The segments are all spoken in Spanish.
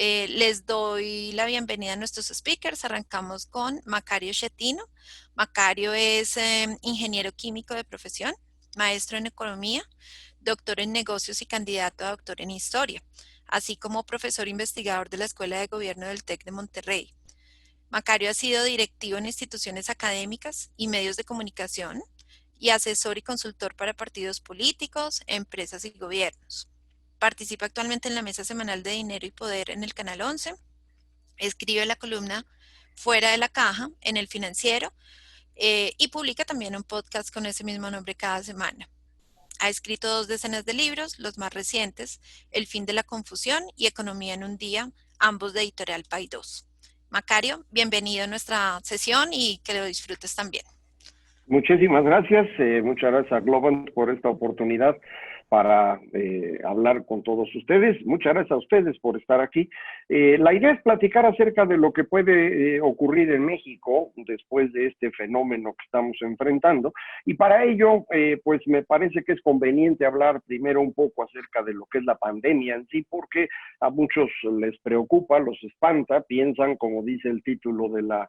Les doy la bienvenida a nuestros speakers. Arrancamos con Macario Schettino. Macario es ingeniero químico de profesión, maestro en economía, doctor en negocios y candidato a doctor en historia, así como profesor investigador de la Escuela de Gobierno del TEC de Monterrey. Macario ha sido directivo en instituciones académicas y medios de comunicación y asesor y consultor para partidos políticos, empresas y gobiernos. Participa actualmente en la mesa semanal de Dinero y Poder en el Canal 11. Escribe la columna Fuera de la Caja en El Financiero y publica también un podcast con ese mismo nombre cada semana. Ha escrito 2 decenas de libros, los más recientes, El fin de la confusión y Economía en un día, ambos de Editorial Paidós. Macario, bienvenido a nuestra sesión y que lo disfrutes también. Muchas gracias a Globant por esta oportunidad para hablar con todos ustedes. Muchas gracias a ustedes por estar aquí. La idea es platicar acerca de lo que puede ocurrir en México después de este fenómeno que estamos enfrentando, y para ello, pues me parece que es conveniente hablar primero un poco acerca de lo que es la pandemia en sí, porque a muchos les preocupa, los espanta, piensan, como dice el título de la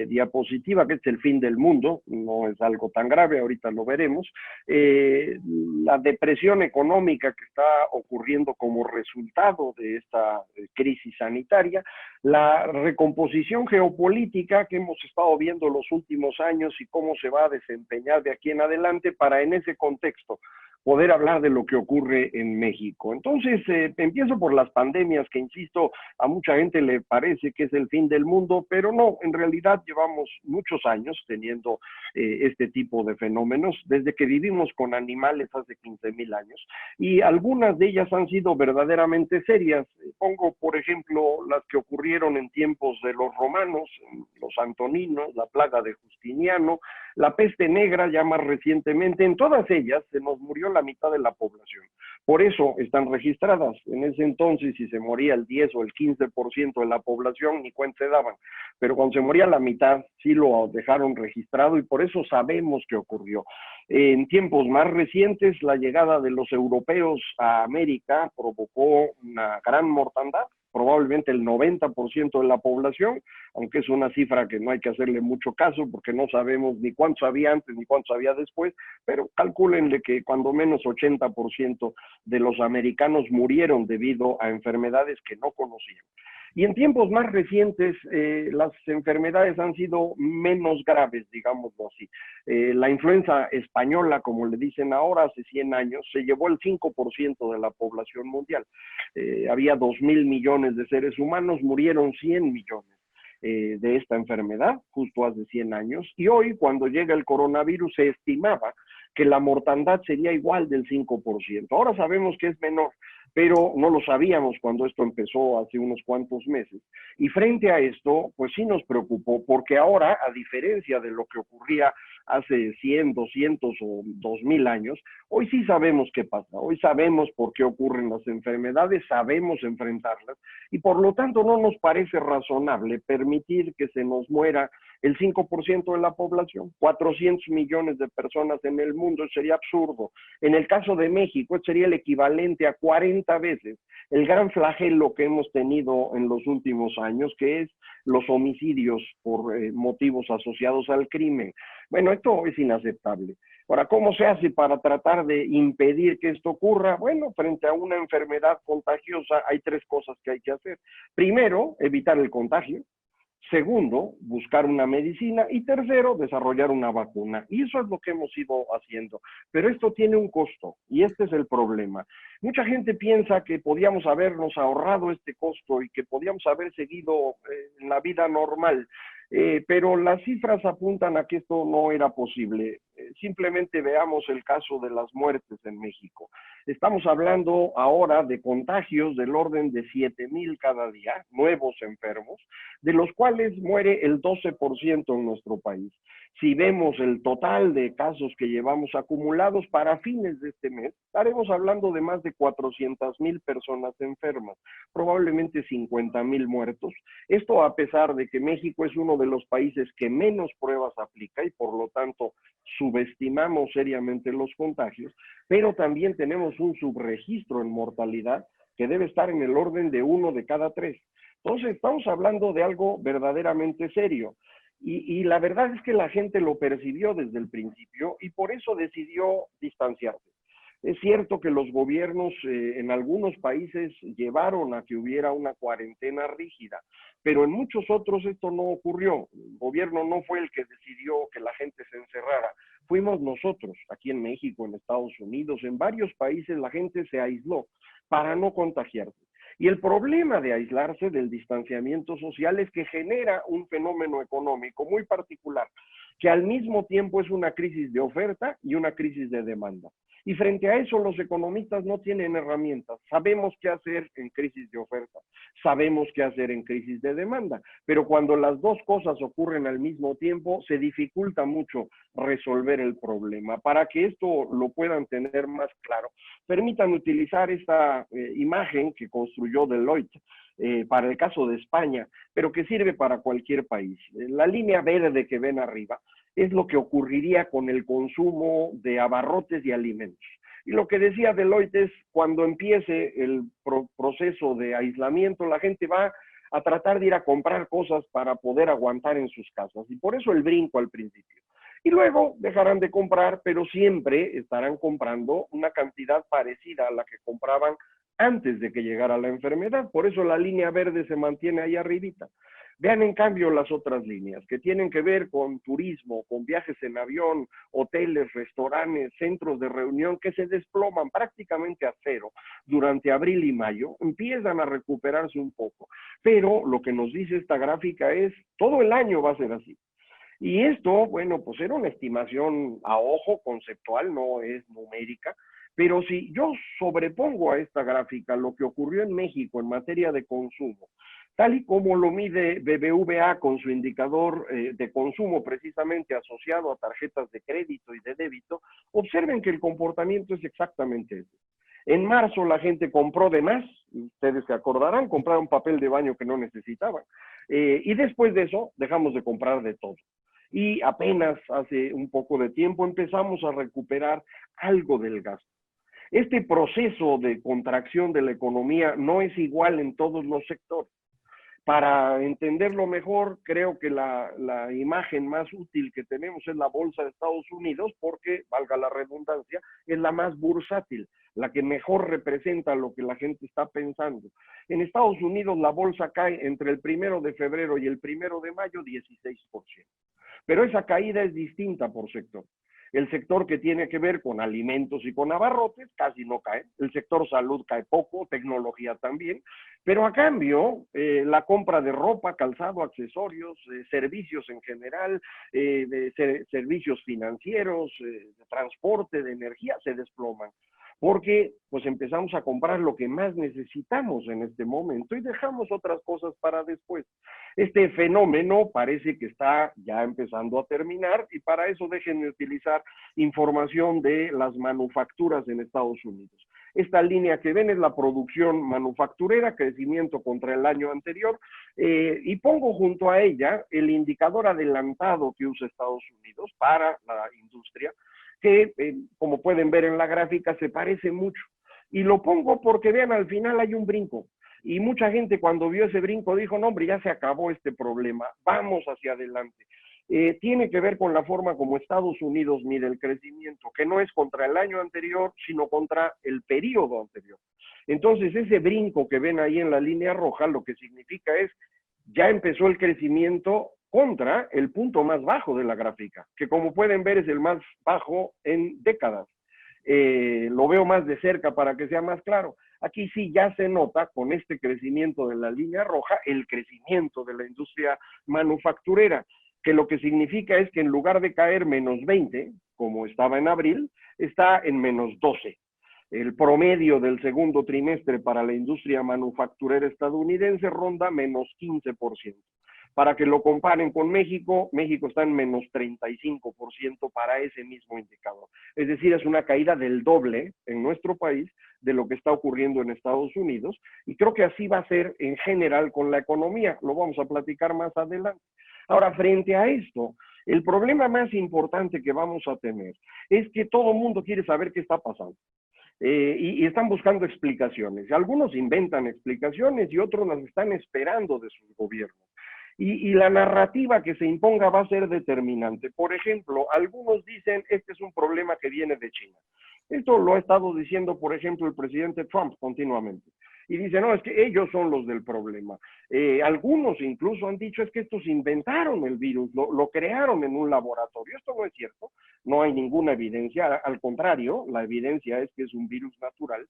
diapositiva, que es el fin del mundo. No es algo tan grave, ahorita lo veremos. La depresión económica que está ocurriendo como resultado de esta crisis sanitaria, la recomposición geopolítica que hemos estado viendo los últimos años y cómo se va a desempeñar de aquí en adelante para, en ese contexto, poder hablar de lo que ocurre en México. Entonces, empiezo por las pandemias, que insisto, a mucha gente le parece que es el fin del mundo, pero no, en realidad llevamos muchos años teniendo este tipo de fenómenos, desde que vivimos con animales hace 15,000 años, y algunas de ellas han sido verdaderamente serias. Pongo, por ejemplo, las que ocurrieron en tiempos de los romanos, los antoninos, la plaga de Justiniano, la peste negra ya más recientemente. En todas ellas se nos murió la mitad de la población. Por eso están registradas. En ese entonces, si se moría el 10 o el 15% de la población, ni cuenta se daban. Pero cuando se moría la mitad, sí lo dejaron registrado, y por eso sabemos qué ocurrió. En tiempos más recientes, la llegada de los europeos a América provocó una gran mortandad, probablemente el 90% de la población, aunque es una cifra que no hay que hacerle mucho caso porque no sabemos ni cuántos había antes ni cuántos había después, pero calcúlenle que cuando menos 80% de los americanos murieron debido a enfermedades que no conocían. Y en tiempos más recientes, las enfermedades han sido menos graves, digámoslo así. La influenza española, como le dicen ahora, hace 100 años, se llevó el 5% de la población mundial. Había 2,000 millones de seres humanos, murieron 100 millones de esta enfermedad, justo hace 100 años. Y hoy, cuando llega el coronavirus, se estimaba que la mortandad sería igual del 5%. Ahora sabemos que es menor, pero no lo sabíamos cuando esto empezó hace unos cuantos meses. Y frente a esto, pues sí nos preocupó, porque ahora, a diferencia de lo que ocurría hace 100, 200 o 2,000 años, hoy sí sabemos qué pasa, hoy sabemos por qué ocurren las enfermedades, sabemos enfrentarlas, y por lo tanto no nos parece razonable permitir que se nos muera el 5% de la población, 400 millones de personas en el mundo. Sería absurdo. En el caso de México, sería el equivalente a 40 veces el gran flagelo que hemos tenido en los últimos años, que es los homicidios por motivos asociados al crimen. Bueno, esto es inaceptable. Ahora, ¿cómo se hace para tratar de impedir que esto ocurra? Bueno, frente a una enfermedad contagiosa hay 3 cosas que hay que hacer. Primero, evitar el contagio. Segundo, buscar una medicina. Y tercero, desarrollar una vacuna. Y eso es lo que hemos ido haciendo. Pero esto tiene un costo, y este es el problema. Mucha gente piensa que podíamos habernos ahorrado este costo y que podíamos haber seguido en la vida normal. Pero las cifras apuntan a que esto no era posible. Simplemente veamos el caso de las muertes en México. Estamos hablando ahora de contagios del orden de 7,000 cada día, nuevos enfermos, de los cuales muere el 12% en nuestro país. Si vemos el total de casos que llevamos acumulados para fines de este mes, estaremos hablando de más de 400,000 personas enfermas, probablemente 50,000 muertos. Esto a pesar de que México es uno de los países que menos pruebas aplica y por lo tanto subestimamos seriamente los contagios, pero también tenemos un subregistro en mortalidad que debe estar en el orden de 1 de cada 3. Entonces, estamos hablando de algo verdaderamente serio. Y la verdad es que la gente lo percibió desde el principio y por eso decidió distanciarse. Es cierto que los gobiernos en algunos países llevaron a que hubiera una cuarentena rígida, pero en muchos otros esto no ocurrió. El gobierno no fue el que decidió que la gente se encerrara. Fuimos nosotros, aquí en México, en Estados Unidos, en varios países la gente se aisló para no contagiarse. Y el problema de aislarse, del distanciamiento social, es que genera un fenómeno económico muy particular, que al mismo tiempo es una crisis de oferta y una crisis de demanda. Y frente a eso los economistas no tienen herramientas. Sabemos qué hacer en crisis de oferta, sabemos qué hacer en crisis de demanda, pero cuando las dos cosas ocurren al mismo tiempo, se dificulta mucho resolver el problema. Para que esto lo puedan tener más claro, permitan utilizar esta imagen que construyó Deloitte para el caso de España, pero que sirve para cualquier país. La línea verde que ven arriba es lo que ocurriría con el consumo de abarrotes y alimentos. Y lo que decía Deloitte es, cuando empiece el proceso de aislamiento, la gente va a tratar de ir a comprar cosas para poder aguantar en sus casas. Y por eso el brinco al principio. Y luego dejarán de comprar, pero siempre estarán comprando una cantidad parecida a la que compraban antes de que llegara la enfermedad. Por eso la línea verde se mantiene ahí arribita. Vean en cambio las otras líneas que tienen que ver con turismo, con viajes en avión, hoteles, restaurantes, centros de reunión que se desploman prácticamente a cero durante abril y mayo, empiezan a recuperarse un poco. Pero lo que nos dice esta gráfica es, todo el año va a ser así. Y esto, bueno, pues era una estimación a ojo conceptual, no es numérica, pero si yo sobrepongo a esta gráfica lo que ocurrió en México en materia de consumo, tal y como lo mide BBVA con su indicador de consumo precisamente asociado a tarjetas de crédito y de débito, observen que el comportamiento es exactamente ese. En marzo la gente compró de más, ustedes se acordarán, compraron papel de baño que no necesitaban, y después de eso dejamos de comprar de todo. Y apenas hace un poco de tiempo empezamos a recuperar algo del gasto. Este proceso de contracción de la economía no es igual en todos los sectores. Para entenderlo mejor, creo que la imagen más útil que tenemos es la bolsa de Estados Unidos porque, valga la redundancia, es la más bursátil, la que mejor representa lo que la gente está pensando. En Estados Unidos la bolsa cae entre el 1 de febrero y el 1 de mayo 16%. Pero esa caída es distinta por sector. El sector que tiene que ver con alimentos y con abarrotes casi no cae. El sector salud cae poco, tecnología también. Pero a cambio, la compra de ropa, calzado, accesorios, servicios en general, servicios financieros, de transporte, de energía, se desploman. Porque pues empezamos a comprar lo que más necesitamos en este momento y dejamos otras cosas para después. Este fenómeno parece que está ya empezando a terminar y para eso déjenme utilizar información de las manufacturas en Estados Unidos. Esta línea que ven es la producción manufacturera, crecimiento contra el año anterior, y pongo junto a ella el indicador adelantado que usa Estados Unidos para la industria, que como pueden ver en la gráfica se parece mucho. Y lo pongo porque vean, al final hay un brinco. Y mucha gente cuando vio ese brinco dijo, no hombre, ya se acabó este problema, vamos hacia adelante. Tiene que ver con la forma como Estados Unidos mide el crecimiento, que no es contra el año anterior, sino contra el periodo anterior. Entonces, ese brinco que ven ahí en la línea roja, lo que significa es, ya empezó el crecimiento contra el punto más bajo de la gráfica, que como pueden ver es el más bajo en décadas. Lo veo más de cerca para que sea más claro. Aquí sí ya se nota con este crecimiento de la línea roja el crecimiento de la industria manufacturera, que lo que significa es que en lugar de caer -20, como estaba en abril, está en -12. El promedio del segundo trimestre para la industria manufacturera estadounidense ronda -15%. Para que lo comparen con México, México está en -35% para ese mismo indicador. Es decir, es una caída del doble en nuestro país de lo que está ocurriendo en Estados Unidos, y creo que así va a ser en general con la economía. Lo vamos a platicar más adelante. Ahora, frente a esto, el problema más importante que vamos a tener es que todo el mundo quiere saber qué está pasando. y están buscando explicaciones. Algunos inventan explicaciones y otros las están esperando de sus gobiernos. Y la narrativa que se imponga va a ser determinante. Por ejemplo, algunos dicen, este es un problema que viene de China. Esto lo ha estado diciendo, por ejemplo, el presidente Trump continuamente. Y dice, no, es que ellos son los del problema. Algunos incluso han dicho, es que estos inventaron el virus, lo crearon en un laboratorio. Esto no es cierto, no hay ninguna evidencia. Al contrario, la evidencia es que es un virus natural.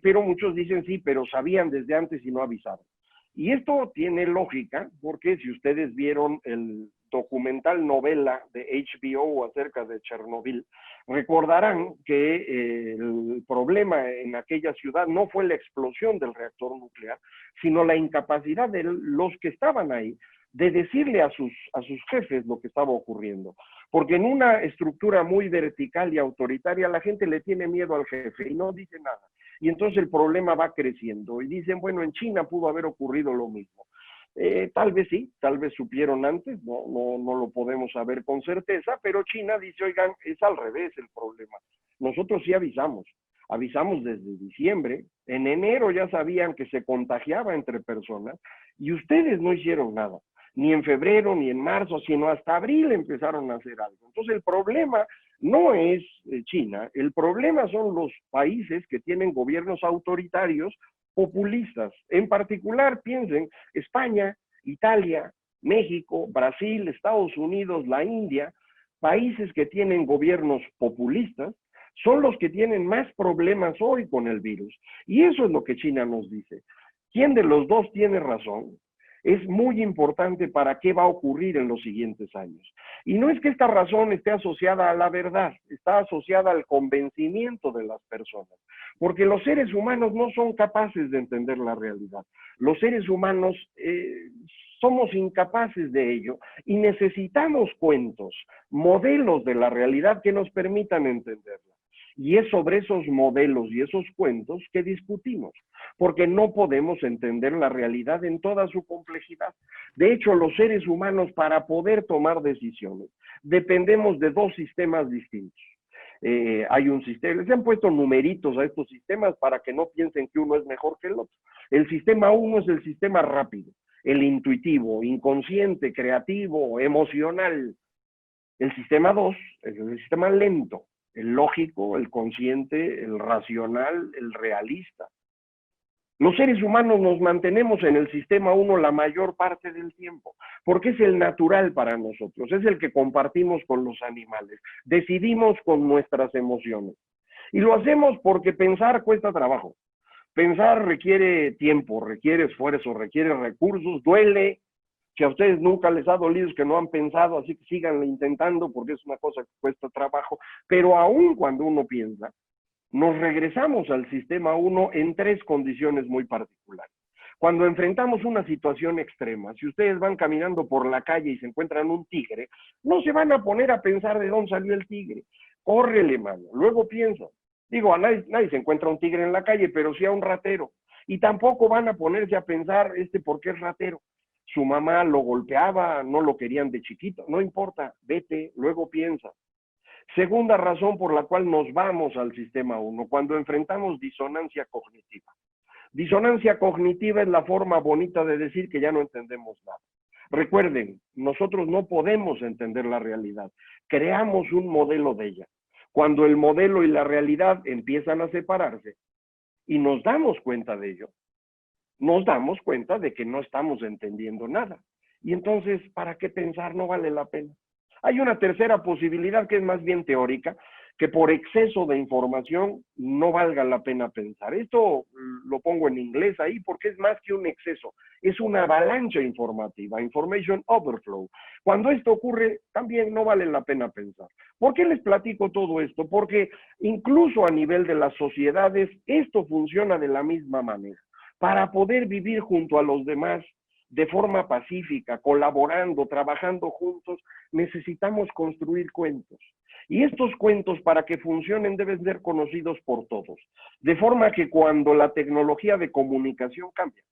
Pero muchos dicen, sí, pero sabían desde antes y no avisaron. Y esto tiene lógica, porque si ustedes vieron el documental novela de HBO acerca de Chernobyl, recordarán que el problema en aquella ciudad no fue la explosión del reactor nuclear, sino la incapacidad de los que estaban ahí de decirle a sus jefes lo que estaba ocurriendo. Porque en una estructura muy vertical y autoritaria, la gente le tiene miedo al jefe y no dice nada. Y entonces el problema va creciendo. Y dicen, bueno, en China pudo haber ocurrido lo mismo. Tal vez sí, tal vez supieron antes, no lo podemos saber con certeza, pero China dice, oigan, es al revés el problema. Nosotros sí avisamos desde diciembre, en enero ya sabían que se contagiaba entre personas y ustedes no hicieron nada, ni en febrero, ni en marzo, sino hasta abril empezaron a hacer algo. Entonces el problema no es China, el problema son los países que tienen gobiernos autoritarios populistas. En particular, piensen, España, Italia, México, Brasil, Estados Unidos, la India, países que tienen gobiernos populistas, son los que tienen más problemas hoy con el virus. Y eso es lo que China nos dice. ¿Quién de los dos tiene razón? Es muy importante para qué va a ocurrir en los siguientes años. Y no es que esta razón esté asociada a la verdad, está asociada al convencimiento de las personas, porque los seres humanos no son capaces de entender la realidad. Los seres humanos somos incapaces de ello y necesitamos cuentos, modelos de la realidad que nos permitan entenderla. Y es sobre esos modelos y esos cuentos que discutimos, porque no podemos entender la realidad en toda su complejidad. De hecho, los seres humanos, para poder tomar decisiones, dependemos de dos sistemas distintos. Hay un sistema, se han puesto numeritos a estos sistemas para que no piensen que uno es mejor que el otro. El sistema 1 es el sistema rápido, el intuitivo, inconsciente, creativo, emocional. El sistema 2 es el sistema lento, el lógico, el consciente, el racional, el realista. Los seres humanos nos mantenemos en el sistema 1 la mayor parte del tiempo, porque es el natural para nosotros, es el que compartimos con los animales, decidimos con nuestras emociones. Y lo hacemos porque pensar cuesta trabajo. Pensar requiere tiempo, requiere esfuerzo, requiere recursos, duele. Si a ustedes nunca les ha dolido es que no han pensado, así que síganlo intentando porque es una cosa que cuesta trabajo. Pero aún cuando uno piensa, nos regresamos al sistema 1 en tres condiciones muy particulares. Cuando enfrentamos una situación extrema, si ustedes van caminando por la calle y se encuentran un tigre, no se van a poner a pensar de dónde salió el tigre. Córrele, mano. Luego piensa. Digo, a nadie se encuentra un tigre en la calle, pero sí a un ratero. Y tampoco van a ponerse a pensar, ¿por qué es ratero? Su mamá lo golpeaba, no lo querían de chiquito. No importa, vete, luego piensa. Segunda razón por la cual nos vamos al sistema 1, cuando enfrentamos disonancia cognitiva. Disonancia cognitiva es la forma bonita de decir que ya no entendemos nada. Recuerden, nosotros no podemos entender la realidad, creamos un modelo de ella. Cuando el modelo y la realidad empiezan a separarse y nos damos cuenta de ello, nos damos cuenta de que no estamos entendiendo nada. Y entonces, ¿para qué pensar? No vale la pena. Hay una tercera posibilidad que es más bien teórica, que por exceso de información no valga la pena pensar. Esto lo pongo en inglés ahí porque es más que un exceso, es una avalancha informativa, information overflow. Cuando esto ocurre, también no vale la pena pensar. ¿Por qué les platico todo esto? Porque incluso a nivel de las sociedades, esto funciona de la misma manera. Para poder vivir junto a los demás, de forma pacífica, colaborando, trabajando juntos, necesitamos construir cuentos. Y estos cuentos, para que funcionen, deben ser conocidos por todos. De forma que cuando la tecnología de comunicación cambia,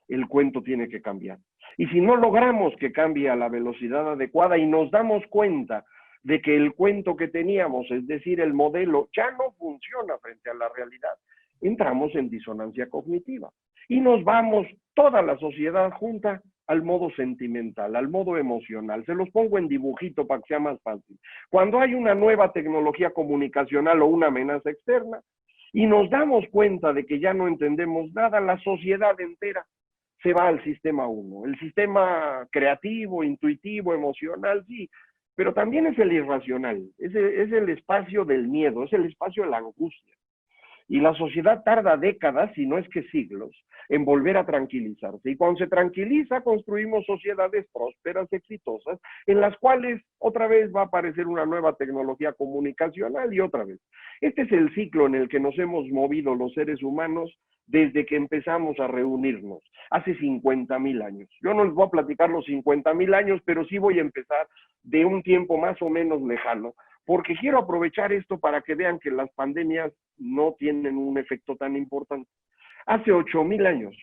el cuento tiene que cambiar. Y si no logramos que cambie a la velocidad adecuada y nos damos cuenta de que el cuento que teníamos, es decir, el modelo, ya no funciona frente a la realidad. Entramos en disonancia cognitiva y nos vamos toda la sociedad junta al modo sentimental, al modo emocional. Se los pongo en dibujito para que sea más fácil. Cuando hay una nueva tecnología comunicacional o una amenaza externa y nos damos cuenta de que ya no entendemos nada, la sociedad entera se va al sistema 1, el sistema creativo, intuitivo, emocional, sí, pero también es el irracional, es el espacio del miedo, es el espacio de la angustia. Y la sociedad tarda décadas, si no es que siglos, en volver a tranquilizarse. Y cuando se tranquiliza, construimos sociedades prósperas, exitosas, en las cuales otra vez va a aparecer una nueva tecnología comunicacional y otra vez. Este es el ciclo en el que nos hemos movido los seres humanos desde que empezamos a reunirnos, hace 50,000 años. Yo no les voy a platicar los 50,000 años, pero sí voy a empezar de un tiempo más o menos lejano, porque quiero aprovechar esto para que vean que las pandemias no tienen un efecto tan importante. Hace 8,000 años,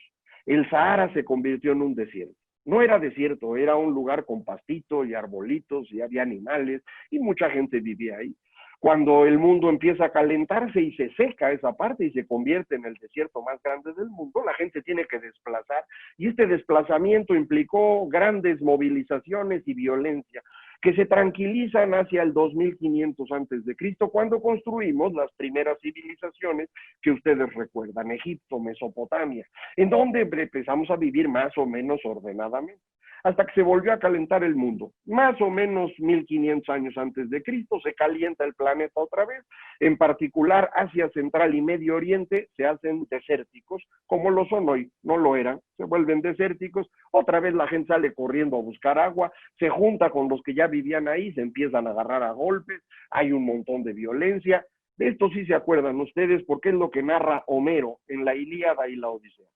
el Sahara se convirtió en un desierto. No era desierto, era un lugar con pastitos y arbolitos y había animales y mucha gente vivía ahí. Cuando el mundo empieza a calentarse y se seca esa parte y se convierte en el desierto más grande del mundo, la gente tiene que desplazar y este desplazamiento implicó grandes movilizaciones y violencia que se tranquilizan hacia el 2500 antes de Cristo, cuando construimos las primeras civilizaciones que ustedes recuerdan, Egipto, Mesopotamia, en donde empezamos a vivir más o menos ordenadamente, hasta que se volvió a calentar el mundo. Más o menos 1500 años antes de Cristo se calienta el planeta otra vez, en particular Asia Central y Medio Oriente se hacen desérticos, como lo son hoy, no lo eran, se vuelven desérticos, otra vez la gente sale corriendo a buscar agua, se junta con los que ya vivían ahí, se empiezan a agarrar a golpes, hay un montón de violencia. De esto sí se acuerdan ustedes porque es lo que narra Homero en la Ilíada y la Odisea.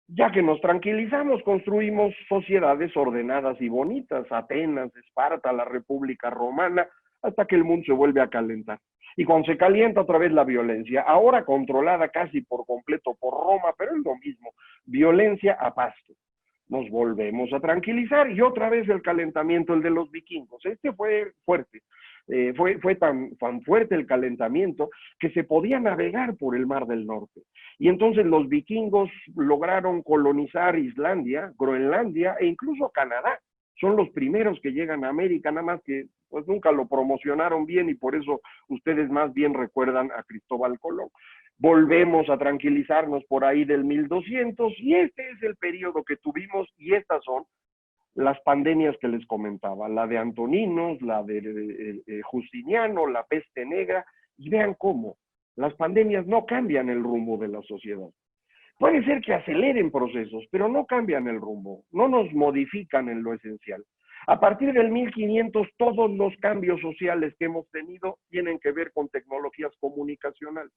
Ya que nos tranquilizamos, construimos sociedades ordenadas y bonitas, Atenas, Esparta, la República Romana, hasta que el mundo se vuelve a calentar. Y cuando se calienta otra vez la violencia, ahora controlada casi por completo por Roma, pero es lo mismo, violencia a pasto. Nos volvemos a tranquilizar y otra vez el calentamiento, el de los vikingos. Este fue fuerte, fue tan fuerte el calentamiento que se podía navegar por el Mar del Norte. Y entonces los vikingos lograron colonizar Islandia, Groenlandia e incluso Canadá. Son los primeros que llegan a América, nada más que pues nunca lo promocionaron bien y por eso ustedes más bien recuerdan a Cristóbal Colón. Volvemos a tranquilizarnos por ahí del 1200 y este es el periodo que tuvimos y estas son las pandemias que les comentaba, la de Antoninos, la de Justiniano, la peste negra, y vean cómo las pandemias no cambian el rumbo de la sociedad. Puede ser que aceleren procesos, pero no cambian el rumbo, no nos modifican en lo esencial. A partir del 1500, todos los cambios sociales que hemos tenido tienen que ver con tecnologías comunicacionales.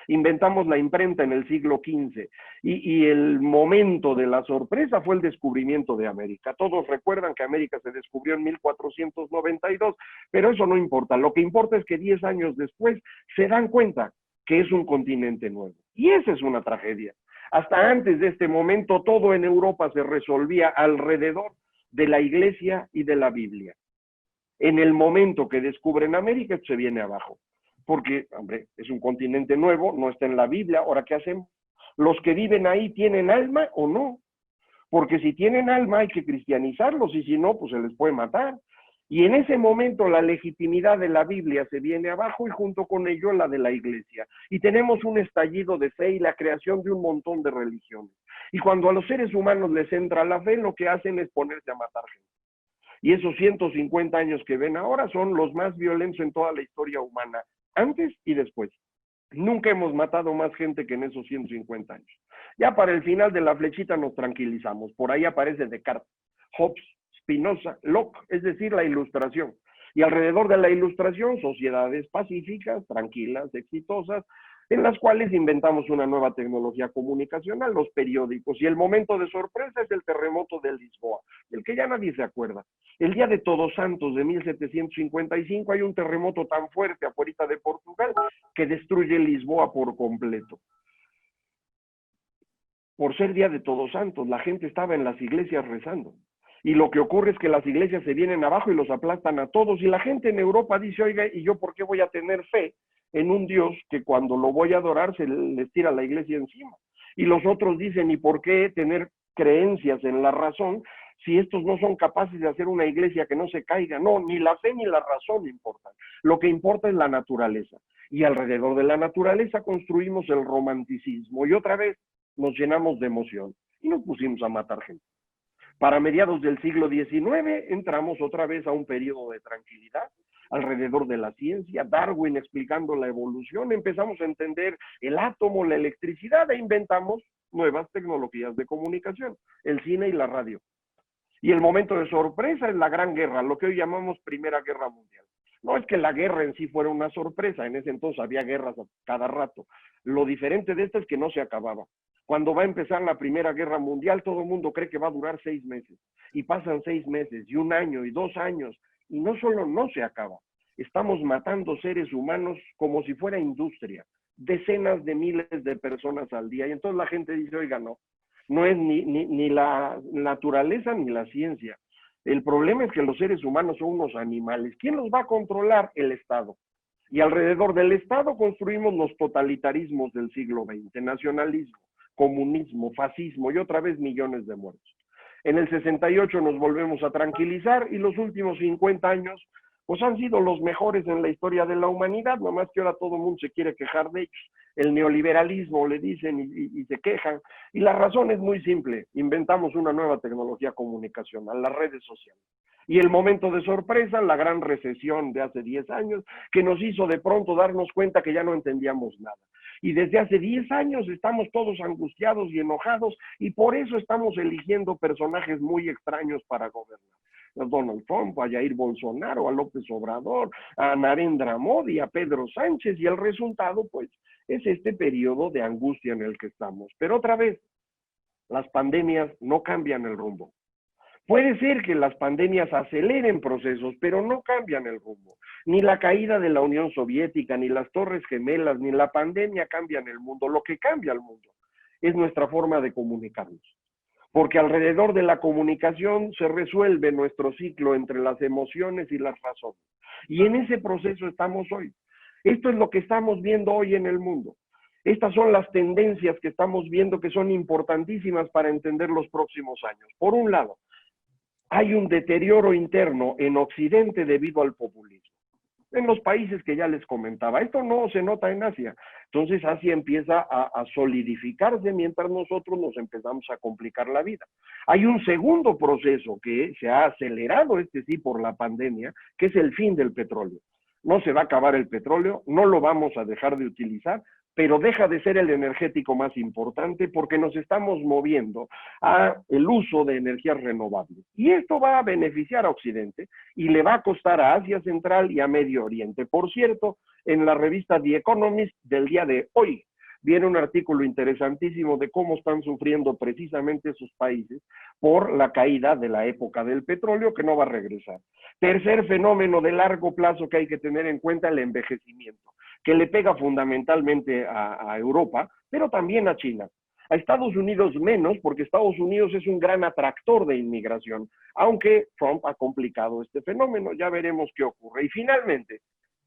Inventamos la imprenta en el siglo XV y el momento de la sorpresa fue el descubrimiento de América. Todos recuerdan que América se descubrió en 1492, pero eso no importa. Lo que importa es que 10 años después se dan cuenta que es un continente nuevo. Y esa es una tragedia. Hasta antes de este momento, todo en Europa se resolvía alrededor de la Iglesia y de la Biblia. En el momento que descubren América, se viene abajo. Porque, hombre, es un continente nuevo, no está en la Biblia, ¿ahora qué hacemos? ¿Los que viven ahí tienen alma o no? Porque si tienen alma hay que cristianizarlos y si no, pues se les puede matar. Y en ese momento la legitimidad de la Biblia se viene abajo y junto con ello la de la Iglesia. Y tenemos un estallido de fe y la creación de un montón de religiones. Y cuando a los seres humanos les entra la fe, lo que hacen es ponerse a matar gente. Y esos 150 años que ven ahora son los más violentos en toda la historia humana, antes y después. Nunca hemos matado más gente que en esos 150 años. Ya para el final de la flechita nos tranquilizamos. Por ahí aparece Descartes, Hobbes, Spinoza, Locke, es decir, la Ilustración. Y alrededor de la Ilustración, sociedades pacíficas, tranquilas, exitosas, en las cuales inventamos una nueva tecnología comunicacional, los periódicos. Y el momento de sorpresa es el terremoto de Lisboa, del que ya nadie se acuerda. El día de Todos Santos de 1755 hay un terremoto tan fuerte afuera de Portugal que destruye Lisboa por completo. Por ser día de Todos Santos, la gente estaba en las iglesias rezando. Y lo que ocurre es que las iglesias se vienen abajo y los aplastan a todos. Y la gente en Europa dice, oiga, ¿y yo por qué voy a tener fe en un Dios que cuando lo voy a adorar se les tira la iglesia encima? Y los otros dicen, ¿y por qué tener creencias en la razón si estos no son capaces de hacer una iglesia que no se caiga? No, ni la fe ni la razón importan. Lo que importa es la naturaleza. Y alrededor de la naturaleza construimos el romanticismo. Y otra vez nos llenamos de emoción y nos pusimos a matar gente. Para mediados del siglo XIX entramos otra vez a un periodo de tranquilidad alrededor de la ciencia, Darwin explicando la evolución, empezamos a entender el átomo, la electricidad e inventamos nuevas tecnologías de comunicación, el cine y la radio. Y el momento de sorpresa es la Gran Guerra, lo que hoy llamamos Primera Guerra Mundial. No es que la guerra en sí fuera una sorpresa, en ese entonces había guerras cada rato. Lo diferente de esta es que no se acababa. Cuando va a empezar la Primera Guerra Mundial, todo el mundo cree que va a durar 6 meses. Y pasan 6 meses, y 1 año, y 2 años, y no solo no se acaba. Estamos matando seres humanos como si fuera industria. Decenas de miles de personas al día. Y entonces la gente dice, oiga, no es ni la naturaleza ni la ciencia. El problema es que los seres humanos son unos animales. ¿Quién los va a controlar? El Estado. Y alrededor del Estado construimos los totalitarismos del siglo XX, nacionalismo, comunismo, fascismo y otra vez millones de muertos. En el 68 nos volvemos a tranquilizar y los últimos 50 años pues han sido los mejores en la historia de la humanidad, nomás que ahora todo el mundo se quiere quejar de ellos. El neoliberalismo le dicen y se quejan. Y la razón es muy simple, inventamos una nueva tecnología comunicacional, las redes sociales. Y el momento de sorpresa, la gran recesión de hace 10 años, que nos hizo de pronto darnos cuenta que ya no entendíamos nada. Y desde hace 10 años estamos todos angustiados y enojados y por eso estamos eligiendo personajes muy extraños para gobernar. A Donald Trump, a Jair Bolsonaro, a López Obrador, a Narendra Modi, a Pedro Sánchez, y el resultado, pues, es este periodo de angustia en el que estamos. Pero otra vez, las pandemias no cambian el rumbo. Puede ser que las pandemias aceleren procesos, pero no cambian el rumbo. Ni la caída de la Unión Soviética, ni las Torres Gemelas, ni la pandemia cambian el mundo. Lo que cambia el mundo es nuestra forma de comunicarnos. Porque alrededor de la comunicación se resuelve nuestro ciclo entre las emociones y las razones. Y en ese proceso estamos hoy. Esto es lo que estamos viendo hoy en el mundo. Estas son las tendencias que estamos viendo que son importantísimas para entender los próximos años. Por un lado, hay un deterioro interno en Occidente debido al populismo. En los países que ya les comentaba, esto no se nota en Asia. Entonces Asia empieza a solidificarse mientras nosotros nos empezamos a complicar la vida. Hay un segundo proceso que se ha acelerado, sí por la pandemia, que es el fin del petróleo. No se va a acabar el petróleo, no lo vamos a dejar de utilizar, pero deja de ser el energético más importante porque nos estamos moviendo a el uso de energías renovables. Y esto va a beneficiar a Occidente y le va a costar a Asia Central y a Medio Oriente. Por cierto, en la revista The Economist del día de hoy viene un artículo interesantísimo de cómo están sufriendo precisamente esos países por la caída de la época del petróleo que no va a regresar. Tercer fenómeno de largo plazo que hay que tener en cuenta, el envejecimiento, que le pega fundamentalmente a Europa, pero también a China. A Estados Unidos menos, porque Estados Unidos es un gran atractor de inmigración, aunque Trump ha complicado este fenómeno, ya veremos qué ocurre. Y finalmente,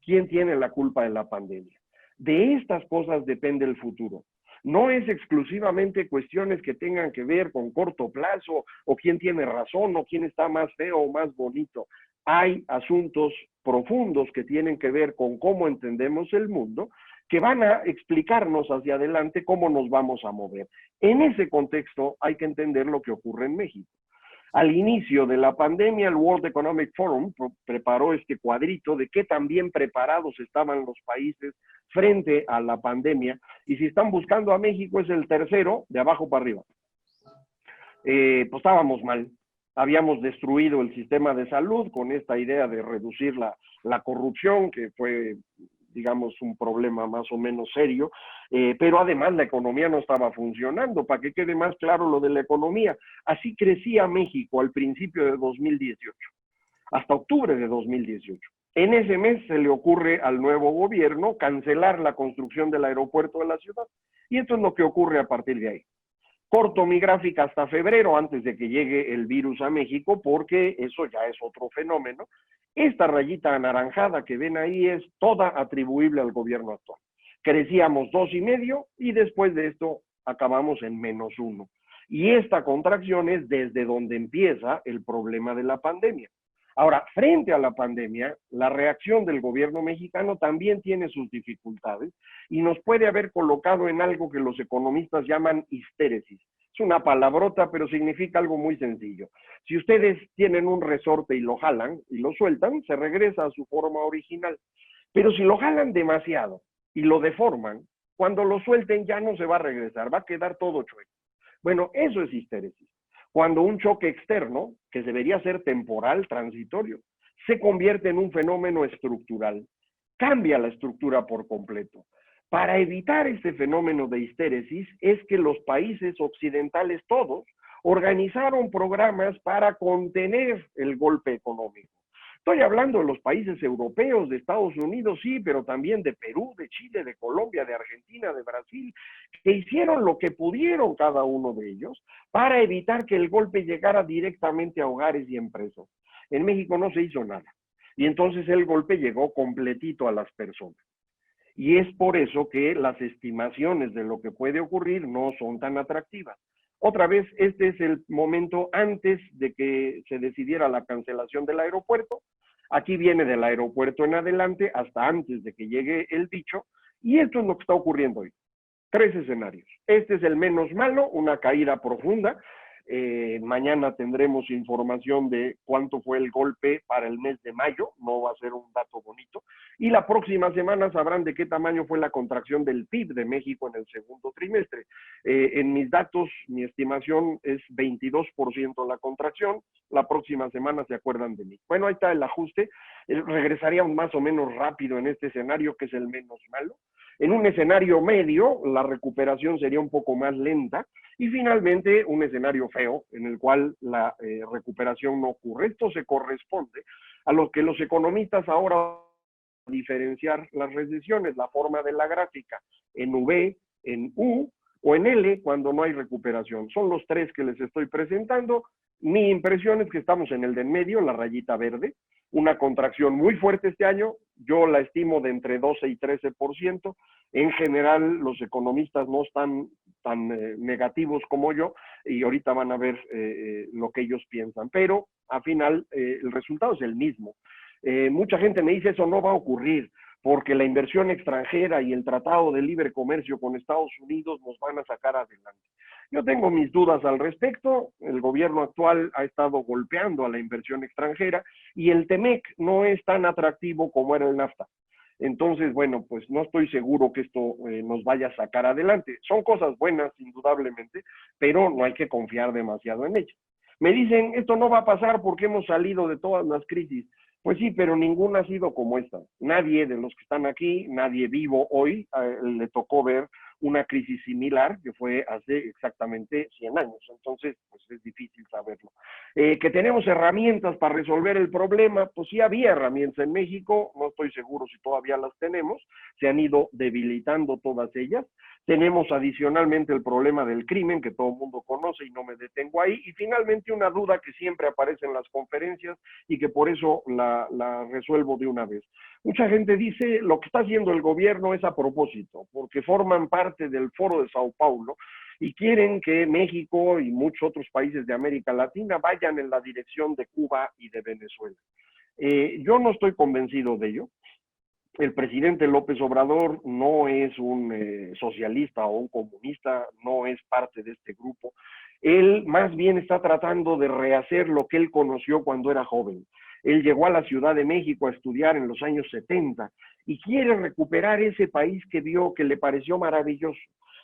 ¿quién tiene la culpa de la pandemia? De estas cosas depende el futuro. No es exclusivamente cuestiones que tengan que ver con corto plazo, o quién tiene razón, o quién está más feo o más bonito. Hay asuntos profundos que tienen que ver con cómo entendemos el mundo, que van a explicarnos hacia adelante cómo nos vamos a mover. En ese contexto hay que entender lo que ocurre en México. Al inicio de la pandemia, el World Economic Forum preparó este cuadrito de qué tan bien preparados estaban los países frente a la pandemia, y si están buscando a México es el tercero, de abajo para arriba. Pues estábamos mal. Habíamos destruido el sistema de salud con esta idea de reducir la corrupción, que fue, digamos, un problema más o menos serio, pero además la economía no estaba funcionando. Para que quede más claro lo de la economía, así crecía México al principio de 2018, hasta octubre de 2018. En ese mes se le ocurre al nuevo gobierno cancelar la construcción del aeropuerto de la ciudad, y esto es lo que ocurre a partir de ahí. Corto mi gráfica hasta febrero, antes de que llegue el virus a México, porque eso ya es otro fenómeno. Esta rayita anaranjada que ven ahí es toda atribuible al gobierno actual. Crecíamos 2,5 y después de esto acabamos en -1. Y esta contracción es desde donde empieza el problema de la pandemia. Ahora, frente a la pandemia, la reacción del gobierno mexicano también tiene sus dificultades y nos puede haber colocado en algo que los economistas llaman histéresis. Es una palabrota, pero significa algo muy sencillo. Si ustedes tienen un resorte y lo jalan y lo sueltan, se regresa a su forma original. Pero si lo jalan demasiado y lo deforman, cuando lo suelten ya no se va a regresar, va a quedar todo chueco. Bueno, eso es histéresis. Cuando un choque externo, que debería ser temporal, transitorio, se convierte en un fenómeno estructural, cambia la estructura por completo. Para evitar este fenómeno de histéresis es que los países occidentales todos organizaron programas para contener el golpe económico. Estoy hablando de los países europeos, de Estados Unidos, sí, pero también de Perú, de Chile, de Colombia, de Argentina, de Brasil, que hicieron lo que pudieron cada uno de ellos para evitar que el golpe llegara directamente a hogares y empresas. En México no se hizo nada. Y entonces el golpe llegó completito a las personas. Y es por eso que las estimaciones de lo que puede ocurrir no son tan atractivas. Otra vez, este es el momento antes de que se decidiera la cancelación del aeropuerto. Aquí viene del aeropuerto en adelante hasta antes de que llegue el dicho. Y esto es lo que está ocurriendo hoy. 3 escenarios. Este es el menos malo, una caída profunda. Mañana tendremos información de cuánto fue el golpe para el mes de mayo, no va a ser un dato bonito, y la próxima semana sabrán de qué tamaño fue la contracción del PIB de México en el segundo trimestre. En mis datos, mi estimación es 22% la contracción, la próxima semana se acuerdan de mí. Bueno, ahí está el ajuste, regresaríamos más o menos rápido en este escenario que es el menos malo. En un escenario medio, la recuperación sería un poco más lenta, y finalmente un escenario feo en el cual la recuperación no ocurre. Esto se corresponde a lo que los economistas ahora diferenciar las recesiones, la forma de la gráfica, en V, en U o en L cuando no hay recuperación. Son los 3 que les estoy presentando. Mi impresión es que estamos en el de en medio, la rayita verde, una contracción muy fuerte este año, yo la estimo de entre 12 y 13%. En general, los economistas no están tan negativos como yo, y ahorita van a ver lo que ellos piensan, pero al final el resultado es el mismo. Mucha gente me dice eso no va a ocurrir porque la inversión extranjera y el tratado de libre comercio con Estados Unidos nos van a sacar adelante. Yo tengo mis dudas al respecto, el gobierno actual ha estado golpeando a la inversión extranjera y el TEMEC no es tan atractivo como era el NAFTA. Entonces, bueno, pues no estoy seguro que esto nos vaya a sacar adelante. Son cosas buenas, indudablemente, pero no hay que confiar demasiado en ellas. Me dicen, esto no va a pasar porque hemos salido de todas las crisis. Pues sí, pero ninguna ha sido como esta. Nadie de los que están aquí, nadie vivo hoy, le tocó ver una crisis similar que fue hace exactamente 100 años. Entonces, pues es difícil saberlo. Que tenemos herramientas para resolver el problema, pues sí había herramientas en México, no estoy seguro si todavía las tenemos, se han ido debilitando todas ellas. Tenemos adicionalmente el problema del crimen, que todo el mundo conoce y no me detengo ahí. Y finalmente una duda que siempre aparece en las conferencias y que por eso la resuelvo de una vez. Mucha gente dice lo que está haciendo el gobierno es a propósito, porque forman parte del Foro de Sao Paulo y quieren que México y muchos otros países de América Latina vayan en la dirección de Cuba y de Venezuela. Yo no estoy convencido de ello. El presidente López Obrador no es un socialista o un comunista, no es parte de este grupo. Él más bien está tratando de rehacer lo que él conoció cuando era joven. Él llegó a la Ciudad de México a estudiar en los años 70 y quiere recuperar ese país que vio, que le pareció maravilloso.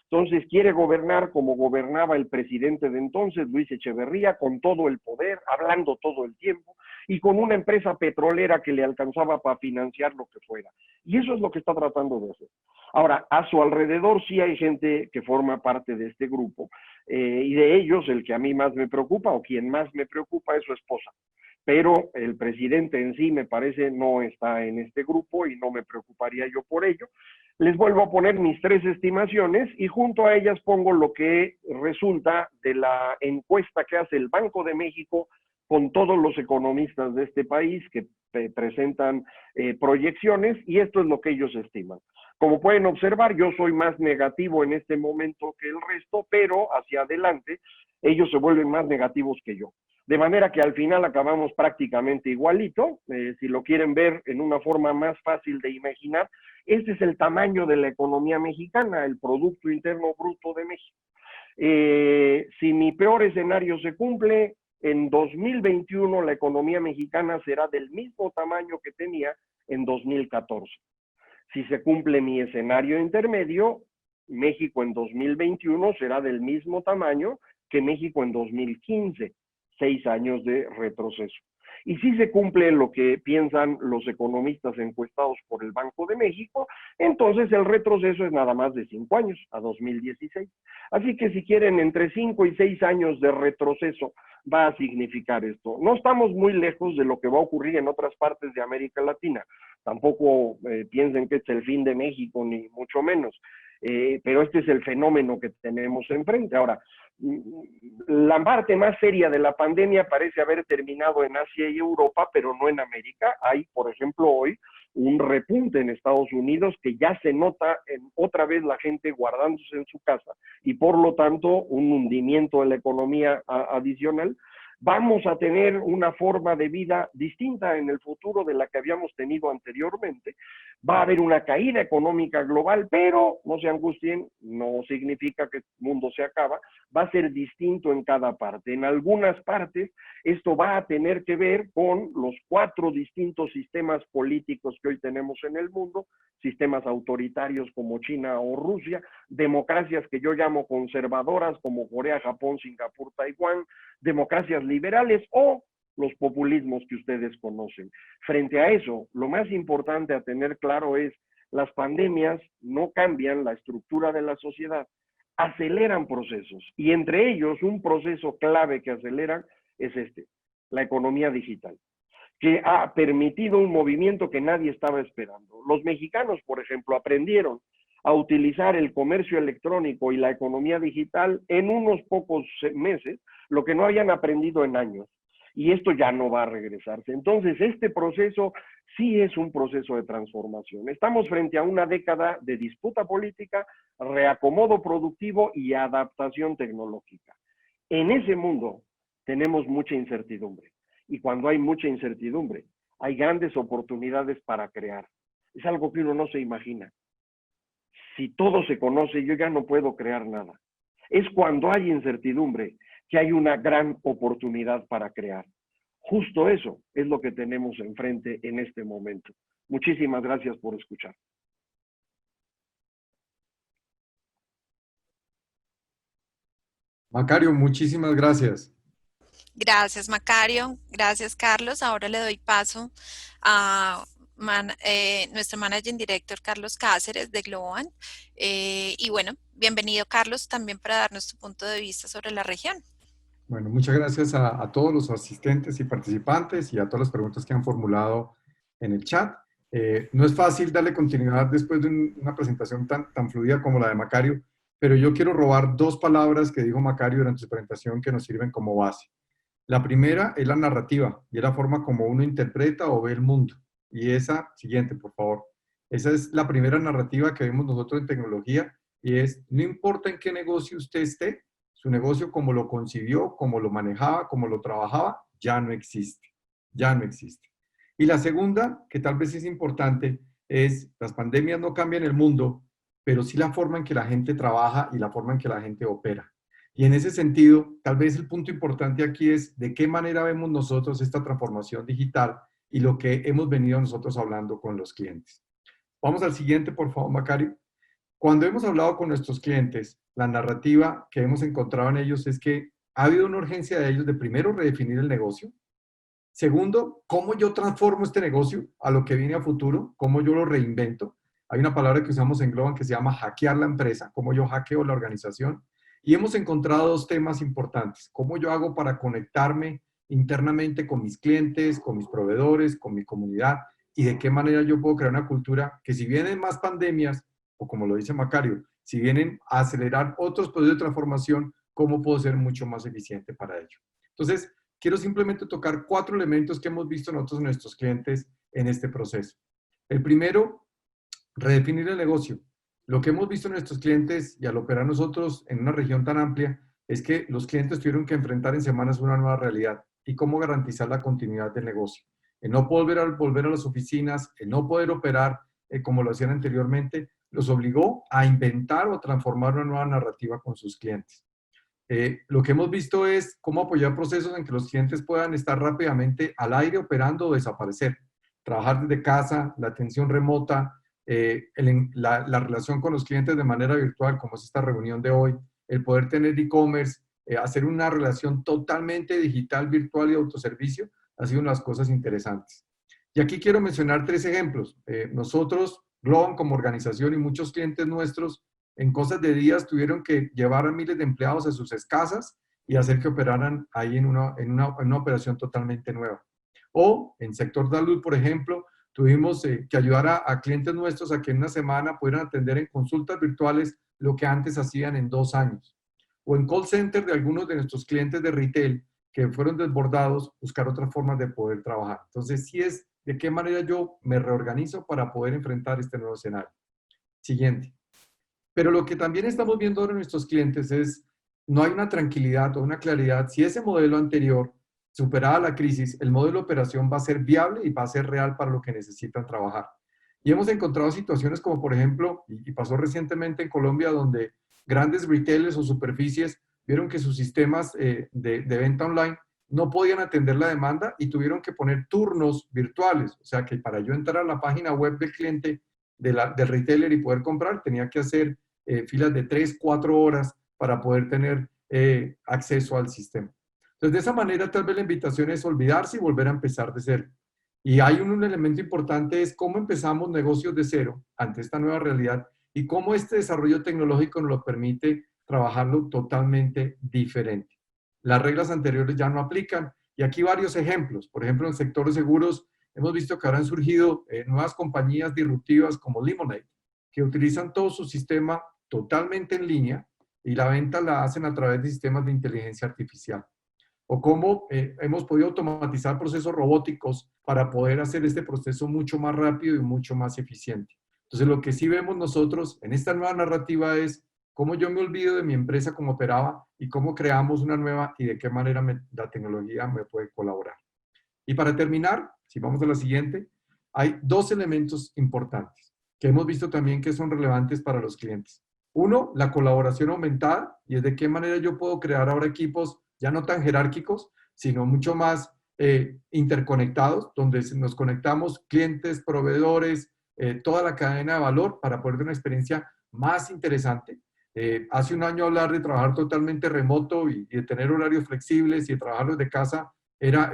Entonces quiere gobernar como gobernaba el presidente de entonces, Luis Echeverría, con todo el poder, hablando todo el tiempo, y con una empresa petrolera que le alcanzaba para financiar lo que fuera. Y eso es lo que está tratando de hacer. Ahora, a su alrededor sí hay gente que forma parte de este grupo, y de ellos el que a mí más me preocupa, o quien más me preocupa, es su esposa. Pero el presidente en sí, me parece, no está en este grupo y no me preocuparía yo por ello. Les vuelvo a poner mis 3 estimaciones y junto a ellas pongo lo que resulta de la encuesta que hace el Banco de México con todos los economistas de este país que presentan proyecciones, y esto es lo que ellos estiman. Como pueden observar, yo soy más negativo en este momento que el resto, pero hacia adelante ellos se vuelven más negativos que yo. De manera que al final acabamos prácticamente igualito. Si lo quieren ver en una forma más fácil de imaginar, este es el tamaño de la economía mexicana, el Producto Interno Bruto de México. Si mi peor escenario se cumple, en 2021 la economía mexicana será del mismo tamaño que tenía en 2014. Si se cumple mi escenario intermedio, México en 2021 será del mismo tamaño que México en 2015, 6 años de retroceso. Y si se cumple lo que piensan los economistas encuestados por el Banco de México, entonces el retroceso es nada más de 5 años, a 2016. Así que si quieren, entre 5 y 6 años de retroceso va a significar esto. No estamos muy lejos de lo que va a ocurrir en otras partes de América Latina. Tampoco piensen que es el fin de México, ni mucho menos. Pero este es el fenómeno que tenemos enfrente. Ahora, la parte más seria de la pandemia parece haber terminado en Asia y Europa, pero no en América. Hay, por ejemplo, hoy un repunte en Estados Unidos que ya se nota otra vez la gente guardándose en su casa y por lo tanto un hundimiento de la economía adicional. Vamos a tener una forma de vida distinta en el futuro de la que habíamos tenido anteriormente. Va a haber una caída económica global, pero no se angustien, no significa que el mundo se acaba, va a ser distinto en cada parte. En algunas partes esto va a tener que ver con los 4 distintos sistemas políticos que hoy tenemos en el mundo, sistemas autoritarios como China o Rusia, democracias que yo llamo conservadoras como Corea, Japón, Singapur, Taiwán, democracias liberales o los populismos que ustedes conocen. Frente a eso, lo más importante a tener claro es, las pandemias no cambian la estructura de la sociedad, aceleran procesos, y entre ellos un proceso clave que aceleran es la economía digital, que ha permitido un movimiento que nadie estaba esperando. Los mexicanos, por ejemplo, aprendieron a utilizar el comercio electrónico y la economía digital en unos pocos meses, lo que no habían aprendido en años. Y esto ya no va a regresarse. Entonces, este proceso sí es un proceso de transformación. Estamos frente a una década de disputa política, reacomodo productivo y adaptación tecnológica. En ese mundo tenemos mucha incertidumbre. Y cuando hay mucha incertidumbre, hay grandes oportunidades para crear. Es algo que uno no se imagina. Si todo se conoce, yo ya no puedo crear nada. Es cuando hay incertidumbre que hay una gran oportunidad para crear. Justo eso es lo que tenemos enfrente en este momento. Muchísimas gracias por escuchar. Macario, muchísimas gracias. Gracias, Macario. Gracias, Carlos. Ahora le doy paso a nuestro Managing Director, Carlos Cáceres, de Globant. Y bueno, bienvenido, Carlos, también para darnos tu punto de vista sobre la región. Bueno, muchas gracias a todos los asistentes y participantes y a todas las preguntas que han formulado en el chat. No es fácil darle continuidad después de una presentación tan fluida como la de Macario, pero yo quiero robar 2 palabras que dijo Macario durante su presentación que nos sirven como base. La primera es la narrativa y es la forma como uno interpreta o ve el mundo. Y esa, siguiente, por favor. Esa es la primera narrativa que vemos nosotros en tecnología y es, no importa en qué negocio usted esté, su negocio como lo concibió, como lo manejaba, como lo trabajaba, ya no existe. Ya no existe. Y la segunda, que tal vez es importante, es las pandemias no cambian el mundo, pero sí la forma en que la gente trabaja y la forma en que la gente opera. Y en ese sentido, tal vez el punto importante aquí es de qué manera vemos nosotros esta transformación digital y lo que hemos venido nosotros hablando con los clientes. Vamos al siguiente, por favor, Macario. Cuando hemos hablado con nuestros clientes, la narrativa que hemos encontrado en ellos es que ha habido una urgencia de ellos de primero redefinir el negocio. Segundo, cómo yo transformo este negocio a lo que viene a futuro, cómo yo lo reinvento. Hay una palabra que usamos en Globant que se llama hackear la empresa, cómo yo hackeo la organización. Y hemos encontrado 2 temas importantes. Cómo yo hago para conectarme internamente con mis clientes, con mis proveedores, con mi comunidad y de qué manera yo puedo crear una cultura que si vienen más pandemias, o como lo dice Macario, si vienen a acelerar otros procesos de transformación, cómo puedo ser mucho más eficiente para ello. Entonces, quiero simplemente tocar 4 elementos que hemos visto nosotros en nuestros clientes en este proceso. El primero, redefinir el negocio. Lo que hemos visto en nuestros clientes y al operar nosotros en una región tan amplia es que los clientes tuvieron que enfrentar en semanas una nueva realidad y cómo garantizar la continuidad del negocio. El no poder volver a las oficinas, el no poder operar como lo hacían anteriormente, los obligó a inventar o transformar una nueva narrativa con sus clientes. Lo que hemos visto es cómo apoyar procesos en que los clientes puedan estar rápidamente al aire operando o desaparecer. Trabajar desde casa, la atención remota, la relación con los clientes de manera virtual, como es esta reunión de hoy, el poder tener e-commerce, hacer una relación totalmente digital, virtual y autoservicio, ha sido unas cosas interesantes. Y aquí quiero mencionar 3 ejemplos. Nosotros, Globant como organización y muchos clientes nuestros, en cosas de días tuvieron que llevar a miles de empleados a sus casas y hacer que operaran ahí en una operación totalmente nueva. O en sector salud, por ejemplo, tuvimos que ayudar a clientes nuestros a que en una semana pudieran atender en consultas virtuales lo que antes hacían en 2 años. O en call center de algunos de nuestros clientes de retail que fueron desbordados, buscar otras formas de poder trabajar. Entonces, sí es de qué manera yo me reorganizo para poder enfrentar este nuevo escenario. Siguiente. Pero lo que también estamos viendo ahora en nuestros clientes es, no hay una tranquilidad o una claridad. Si ese modelo anterior, superada la crisis, el modelo de operación va a ser viable y va a ser real para lo que necesitan trabajar. Y hemos encontrado situaciones como, por ejemplo, y pasó recientemente en Colombia, donde grandes retailers o superficies vieron que sus sistemas de venta online no podían atender la demanda y tuvieron que poner turnos virtuales. O sea que para yo entrar a la página web del cliente del retailer y poder comprar, tenía que hacer filas de 3, 4 horas para poder tener acceso al sistema. Entonces, de esa manera, tal vez la invitación es olvidarse y volver a empezar de cero. Y hay un elemento importante, es cómo empezamos negocios de cero ante esta nueva realidad y cómo este desarrollo tecnológico nos lo permite trabajarlo totalmente diferente. Las reglas anteriores ya no aplican y aquí varios ejemplos. Por ejemplo, en el sector de seguros, hemos visto que ahora han surgido nuevas compañías disruptivas como Lemonade, que utilizan todo su sistema totalmente en línea y la venta la hacen a través de sistemas de inteligencia artificial. O cómo hemos podido automatizar procesos robóticos para poder hacer este proceso mucho más rápido y mucho más eficiente. Entonces, lo que sí vemos nosotros en esta nueva narrativa es cómo yo me olvido de mi empresa como operaba y cómo creamos una nueva y de qué manera la tecnología me puede colaborar. Y para terminar, si vamos a la siguiente, hay 2 elementos importantes que hemos visto también que son relevantes para los clientes. Uno, la colaboración aumentada, y es de qué manera yo puedo crear ahora equipos ya no tan jerárquicos, sino mucho más interconectados, donde nos conectamos clientes, proveedores, toda la cadena de valor para poder tener una experiencia más interesante. Hace un año hablar de trabajar totalmente remoto y de tener horarios flexibles y de trabajar desde casa era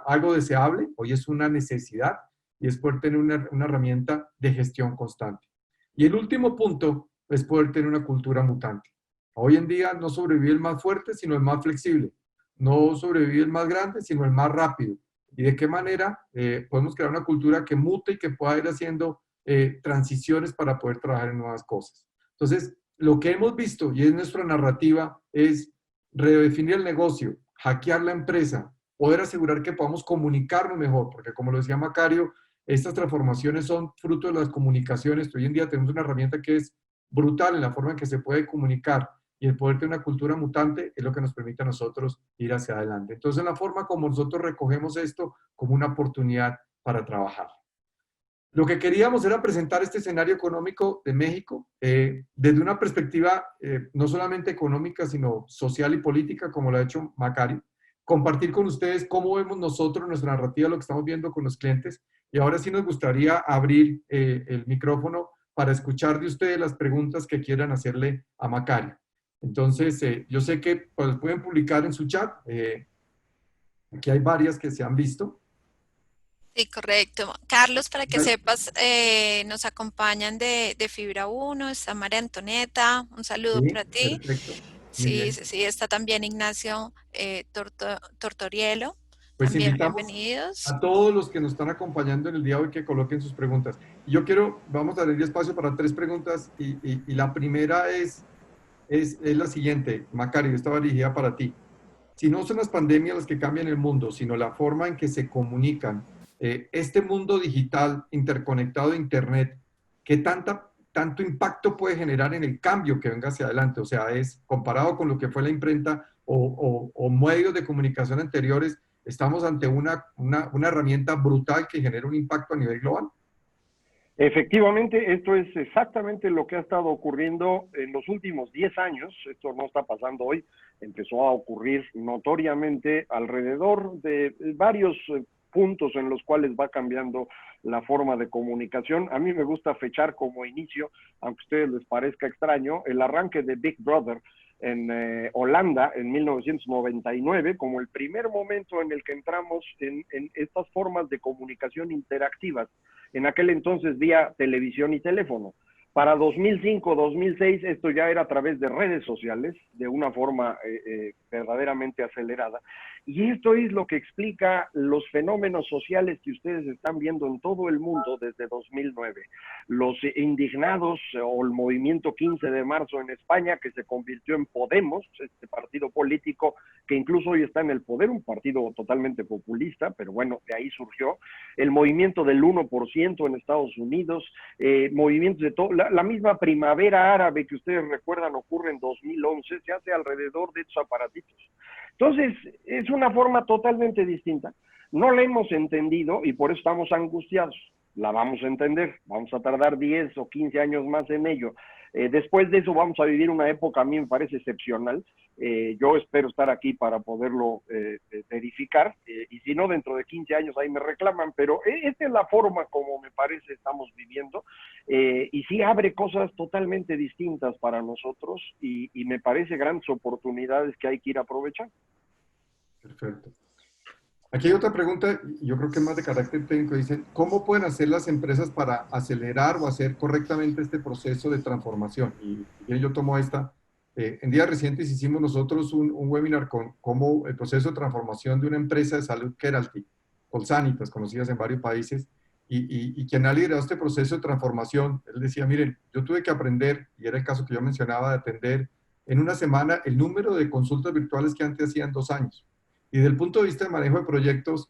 algo deseable, hoy es una necesidad y es poder tener una herramienta de gestión constante. Y el último punto es poder tener una cultura mutante. Hoy en día no sobrevive el más fuerte, sino el más flexible. No sobrevive el más grande, sino el más rápido. ¿Y de qué manera podemos crear una cultura que mute y que pueda ir haciendo transiciones para poder trabajar en nuevas cosas? Entonces, lo que hemos visto, y es nuestra narrativa, es redefinir el negocio, hackear la empresa, poder asegurar que podamos comunicarnos mejor, porque como lo decía Macario, estas transformaciones son fruto de las comunicaciones. Hoy en día tenemos una herramienta que es brutal en la forma en que se puede comunicar y el poder tener una cultura mutante es lo que nos permite a nosotros ir hacia adelante. Entonces, la forma como nosotros recogemos esto como una oportunidad para trabajar. Lo que queríamos era presentar este escenario económico de México desde una perspectiva no solamente económica, sino social y política, como lo ha hecho Macario. Compartir con ustedes cómo vemos nosotros nuestra narrativa, lo que estamos viendo con los clientes. Y ahora sí nos gustaría abrir el micrófono para escuchar de ustedes las preguntas que quieran hacerle a Macario. Entonces, yo sé que pues, pueden publicar en su chat. Aquí hay varias que se han visto. Sí, correcto. Carlos, para que sepas, nos acompañan de Fibra 1, está María Antonieta, un saludo Sí, para ti. perfecto. Muy Sí, bien. sí, sí, está también Ignacio Tortorielo. Pues También invitamos bienvenidos. a todos los que nos están acompañando en el día de hoy que coloquen sus preguntas. Y yo vamos a abrir espacio para tres preguntas y la primera es la siguiente. Macario, estaba dirigida para ti. Si no son las pandemias las que cambian el mundo, sino la forma en que se comunican, este mundo digital interconectado de Internet, ¿qué tanto impacto puede generar en el cambio que venga hacia adelante? O sea, es comparado con lo que fue la imprenta o medios de comunicación anteriores, estamos ante una herramienta brutal que genera un impacto a nivel global. Efectivamente, esto es exactamente lo que ha estado ocurriendo en los últimos 10 años. Esto no está pasando hoy, empezó a ocurrir notoriamente alrededor de varios puntos en los cuales va cambiando la forma de comunicación. A mí me gusta fechar como inicio, aunque a ustedes les parezca extraño, el arranque de Big Brother en Holanda en 1999, como el primer momento en el que entramos en estas formas de comunicación interactivas, en aquel entonces vía televisión y teléfono. Para 2005, 2006, esto ya era a través de redes sociales, de una forma verdaderamente acelerada. Y esto es lo que explica los fenómenos sociales que ustedes están viendo en todo el mundo desde 2009. Los indignados o el movimiento 15 de marzo en España, que se convirtió en Podemos, este partido político que incluso hoy está en el poder, un partido totalmente populista, pero bueno, de ahí surgió. El movimiento del 1% en Estados Unidos, movimientos de todo. La misma primavera árabe que ustedes recuerdan ocurre en 2011, se hace alrededor de estos aparatitos. Entonces, es una forma totalmente distinta. No la hemos entendido y por eso estamos angustiados. La vamos a entender, vamos a tardar 10 o 15 años más en ello. Después de eso vamos a vivir una época, a mí me parece excepcional. Yo espero estar aquí para poderlo verificar, y si no, dentro de 15 años ahí me reclaman, pero esta es la forma como me parece estamos viviendo, y sí abre cosas totalmente distintas para nosotros, y me parece grandes oportunidades que hay que ir a aprovechar. Perfecto. Aquí hay otra pregunta, yo creo que es más de carácter técnico. Dicen, ¿cómo pueden hacer las empresas para acelerar o hacer correctamente este proceso de transformación? Y yo tomo esta. En días recientes hicimos nosotros un webinar con cómo el proceso de transformación de una empresa de salud, Keralty, Colsanitas, conocidas en varios países, y quien ha liderado este proceso de transformación, él decía, miren, yo tuve que aprender, y era el caso que yo mencionaba, de atender en una semana el número de consultas virtuales que antes hacían 2 años. Y desde el punto de vista de manejo de proyectos,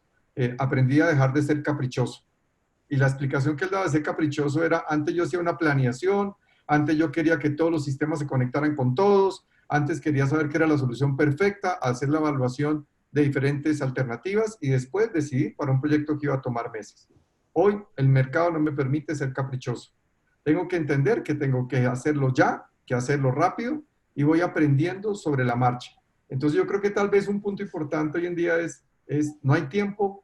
aprendí a dejar de ser caprichoso. Y la explicación que él daba de ser caprichoso era, antes yo hacía una planeación, antes yo quería que todos los sistemas se conectaran con todos, antes quería saber qué era la solución perfecta, hacer la evaluación de diferentes alternativas y después decidir para un proyecto que iba a tomar meses. Hoy el mercado no me permite ser caprichoso. Tengo que entender que tengo que hacerlo ya, que hacerlo rápido y voy aprendiendo sobre la marcha. Entonces yo creo que tal vez un punto importante hoy en día es no hay tiempo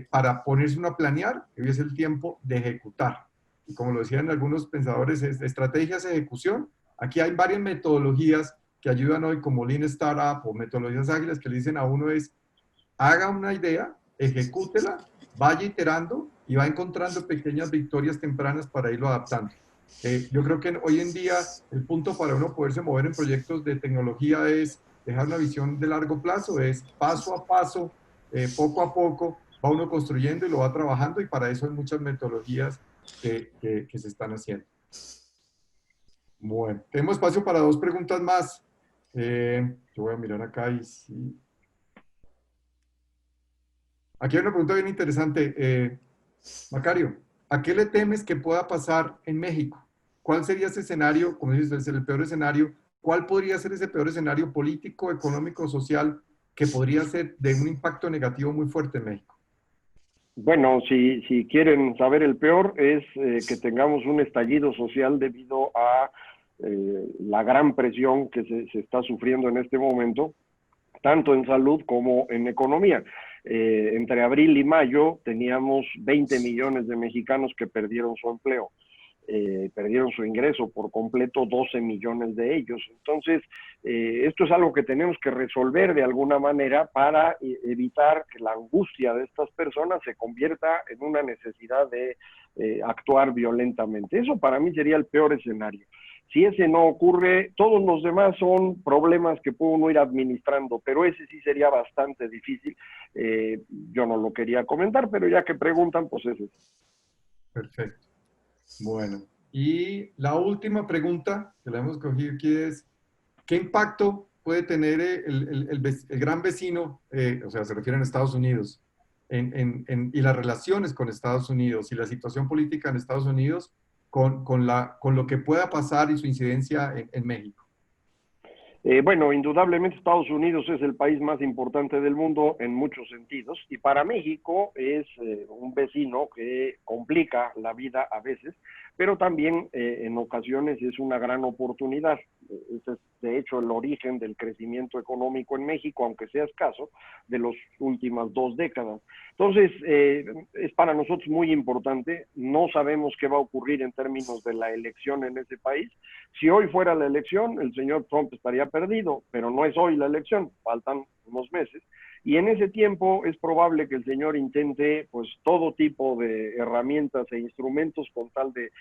para ponerse uno a planear, hoy es el tiempo de ejecutar. Y como lo decían algunos pensadores, es estrategias de ejecución. Aquí hay varias metodologías que ayudan hoy como Lean Startup o metodologías ágiles que le dicen a uno es, haga una idea, ejecútela, vaya iterando y va encontrando pequeñas victorias tempranas para irlo adaptando. Yo creo que hoy en día el punto para uno poderse mover en proyectos de tecnología es dejar una visión de largo plazo, es paso a paso, poco a poco, va uno construyendo y lo va trabajando y para eso hay muchas metodologías que se están haciendo. Bueno, tenemos espacio para 2 preguntas más. Yo voy a mirar acá y sí. Aquí hay una pregunta bien interesante. Macario, ¿a qué le temes que pueda pasar en México? ¿Cuál sería ese escenario, como dices, el peor escenario? ¿Cuál podría ser ese peor escenario político, económico, social que podría ser de un impacto negativo muy fuerte en México? Bueno, si quieren saber el peor, es que tengamos un estallido social debido a la gran presión que se está sufriendo en este momento, tanto en salud como en economía. Entre abril y mayo teníamos 20 millones de mexicanos que perdieron su empleo. Perdieron su ingreso por completo 12 millones de ellos. Entonces, esto es algo que tenemos que resolver de alguna manera para evitar que la angustia de estas personas se convierta en una necesidad de actuar violentamente. Eso para mí sería el peor escenario. Si ese no ocurre, todos los demás son problemas que puede uno ir administrando, pero ese sí sería bastante difícil. Yo no lo quería comentar, pero ya que preguntan, pues ese. Perfecto. Bueno, y la última pregunta que la hemos cogido aquí es, ¿qué impacto puede tener el gran vecino, o sea, se refiere a Estados Unidos, y las relaciones con Estados Unidos y la situación política en Estados Unidos con lo que pueda pasar y su incidencia en México? Bueno, indudablemente Estados Unidos es el país más importante del mundo en muchos sentidos y para México es un vecino que complica la vida a veces, pero también en ocasiones es una gran oportunidad. Ese es de hecho el origen del crecimiento económico en México, aunque sea escaso, de las últimas 2 décadas. Entonces, es para nosotros muy importante. No sabemos qué va a ocurrir en términos de la elección en ese país. Si hoy fuera la elección, el señor Trump estaría perdido, pero no es hoy la elección, faltan unos meses. Y en ese tiempo es probable que el señor intente pues todo tipo de herramientas e instrumentos con tal de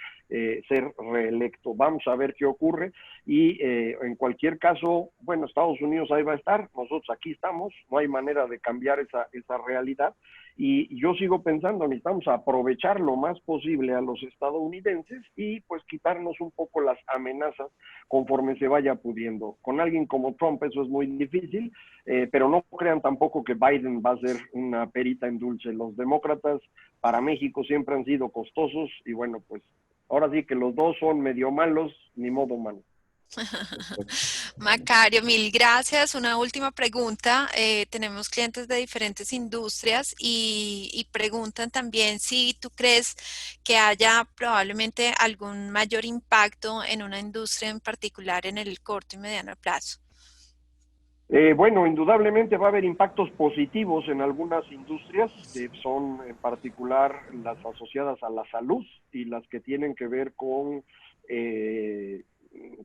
ser reelecto. Vamos a ver qué ocurre y en cualquier caso, bueno, Estados Unidos ahí va a estar, nosotros aquí estamos, no hay manera de cambiar esa realidad. Y yo sigo pensando, necesitamos aprovechar lo más posible a los estadounidenses y pues quitarnos un poco las amenazas conforme se vaya pudiendo. Con alguien como Trump eso es muy difícil, pero no crean tampoco que Biden va a ser una perita en dulce. Los demócratas para México siempre han sido costosos y bueno, pues ahora sí que los dos son medio malos, ni modo malo. Macario, mil gracias. Una última pregunta. Tenemos clientes de diferentes industrias y preguntan también si tú crees que haya probablemente algún mayor impacto en una industria en particular en el corto y mediano plazo. Bueno, indudablemente va a haber impactos positivos en algunas industrias que son en particular las asociadas a la salud y las que tienen que ver con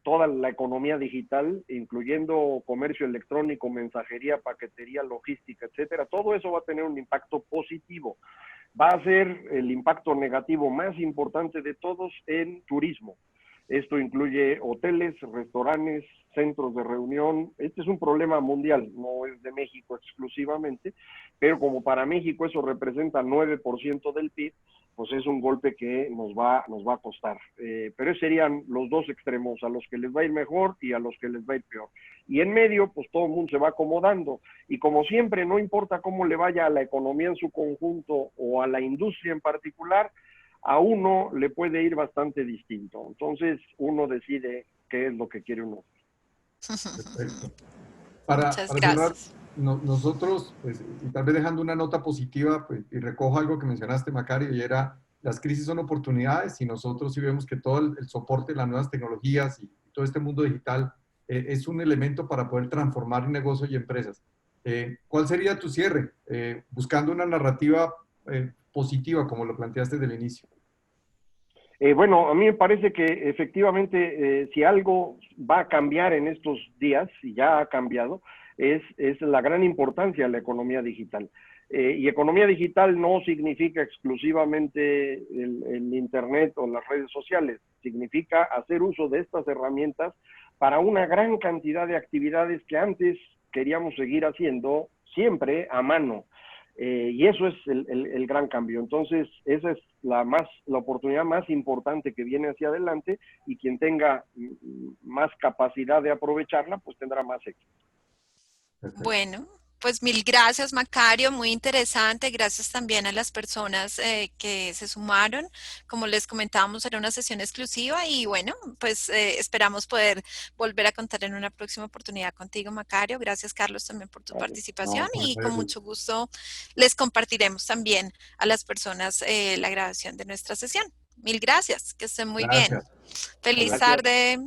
toda la economía digital, incluyendo comercio electrónico, mensajería, paquetería, logística, etcétera. Todo eso va a tener un impacto positivo. Va a ser el impacto negativo más importante de todos en turismo. Esto incluye hoteles, restaurantes, centros de reunión. Este es un problema mundial, no es de México exclusivamente, pero como para México eso representa 9% del PIB, pues es un golpe que nos va a costar. Pero esos serían los dos extremos, a los que les va a ir mejor y a los que les va a ir peor. Y en medio, pues todo el mundo se va acomodando. Y como siempre, no importa cómo le vaya a la economía en su conjunto o a la industria en particular, a uno le puede ir bastante distinto. Entonces, uno decide qué es lo que quiere uno. Perfecto. Muchas Para cerrar, gracias. nosotros, pues, y tal vez dejando una nota positiva, pues, y recojo algo que mencionaste, Macario, y era, las crisis son oportunidades y nosotros sí vemos que todo el soporte de las nuevas tecnologías y todo este mundo digital es un elemento para poder transformar negocios y empresas. ¿Cuál sería tu cierre? Buscando una narrativa positiva, como lo planteaste desde el inicio. Bueno, a mí me parece que efectivamente si algo va a cambiar en estos días, y ya ha cambiado, es la gran importancia de la economía digital. Y economía digital no significa exclusivamente el Internet o las redes sociales, significa hacer uso de estas herramientas para una gran cantidad de actividades que antes queríamos seguir haciendo siempre a mano. Y eso es el gran cambio. Entonces, esa es la oportunidad más importante que viene hacia adelante y quien tenga más capacidad de aprovecharla, pues tendrá más éxito. Perfecto. Bueno, pues mil gracias, Macario, muy interesante. Gracias también a las personas que se sumaron. Como les comentábamos, era una sesión exclusiva y bueno, pues esperamos poder volver a contar en una próxima oportunidad contigo, Macario. Gracias, Carlos, también por tu Vale. participación No, con y con ustedes. mucho gusto les compartiremos también a las personas la grabación de nuestra sesión. Mil gracias, que estén muy bien. Gracias. Hasta Feliz luego. Gracias. tarde.